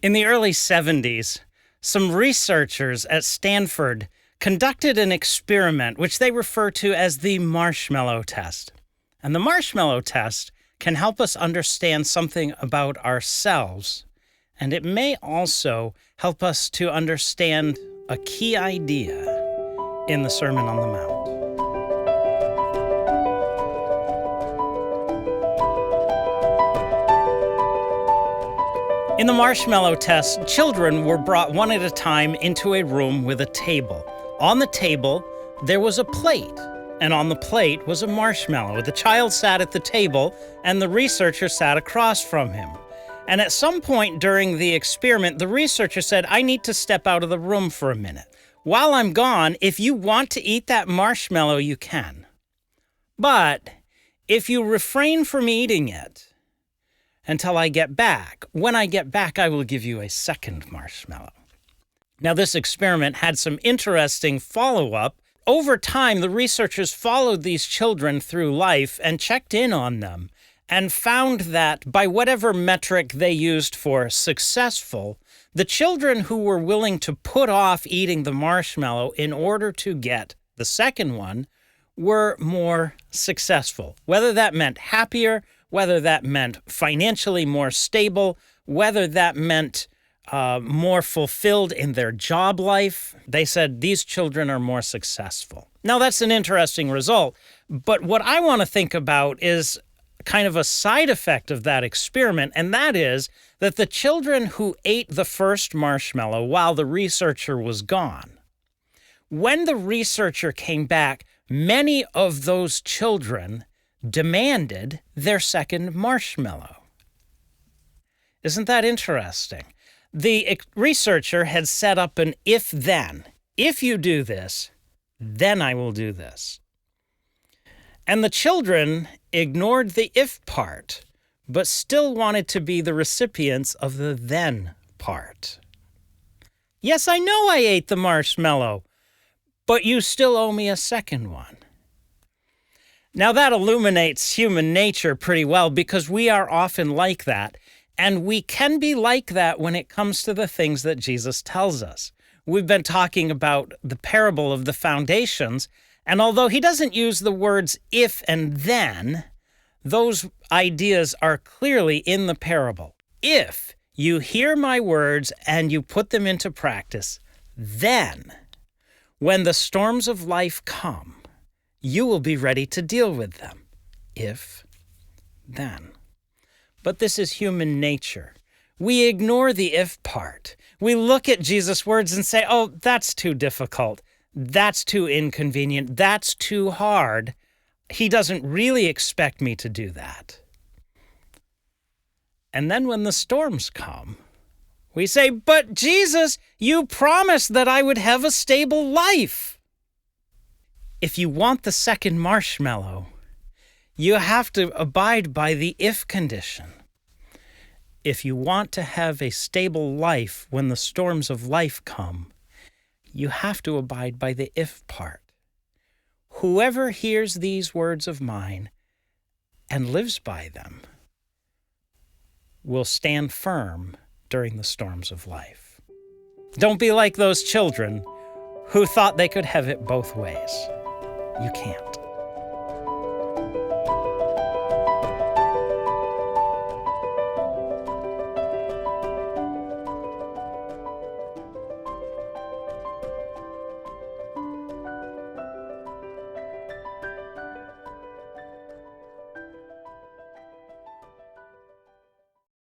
In the early 70s, some researchers at Stanford conducted an experiment which they refer to as the Marshmallow test. And the Marshmallow test can help us understand something about ourselves, and it may also help us to understand a key idea in the Sermon on the Mount. In the Marshmallow test, children were brought one at a time into a room with a table. On the table, there was a plate, and on the plate was a marshmallow. The child sat at the table, and the researcher sat across from him. And at some point during the experiment, the researcher said, "I need to step out of the room for a minute. While I'm gone, if you want to eat that marshmallow, you can. But if you refrain from eating it until I get back, when I get back, I will give you a second marshmallow." Now, this experiment had some interesting follow-up. Over time, the researchers followed these children through life and checked in on them and found that by whatever metric they used for successful, the children who were willing to put off eating the marshmallow in order to get the second one were more successful. Whether that meant happier, whether that meant financially more stable, whether that meant more fulfilled in their job life, they said these children are more successful. Now, that's an interesting result, but what I want to think about is kind of a side effect of that experiment, and that is that the children who ate the first marshmallow while the researcher was gone, when the researcher came back, many of those children demanded their second marshmallow. Isn't that interesting? The researcher had set up an if-then. If you do this, then I will do this. And the children ignored the if part, but still wanted to be the recipients of the then part. Yes, I know I ate the marshmallow, but you still owe me a second one. Now that illuminates human nature pretty well because we are often like that. And we can be like that when it comes to the things that Jesus tells us. We've been talking about the parable of the foundations, and although he doesn't use the words if and then, those ideas are clearly in the parable. If you hear my words and you put them into practice, then when the storms of life come, you will be ready to deal with them. If, then. But this is human nature. We ignore the if part. We look at Jesus' words and say, oh, that's too difficult. That's too inconvenient. That's too hard. He doesn't really expect me to do that. And then when the storms come, we say, but Jesus, you promised that I would have a stable life. If you want the second marshmallow, you have to abide by the if condition. If you want to have a stable life when the storms of life come, you have to abide by the if part. Whoever hears these words of mine and lives by them will stand firm during the storms of life. Don't be like those children who thought they could have it both ways. You can't.